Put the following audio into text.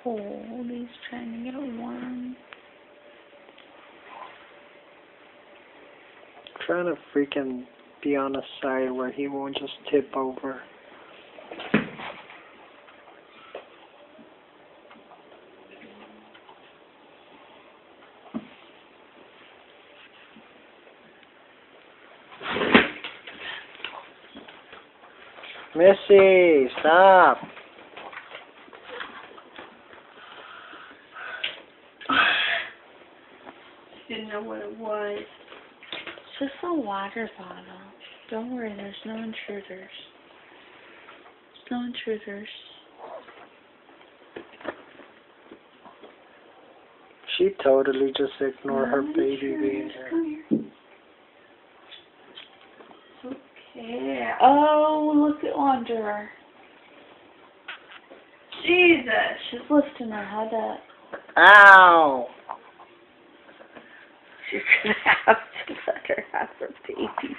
cold. He's trying to get warm. Trying to freaking be on a side where he won't just tip over. Missy, stop. Didn't know what it was. It's just a water bottle. Don't worry, there's no intruders. There's no intruders. She totally just ignored her No baby intruders. being here. Come here. Okay. Oh, look at Wanderer. Jesus, she's lifting her head up. Ow! She's gonna have to let her have her baby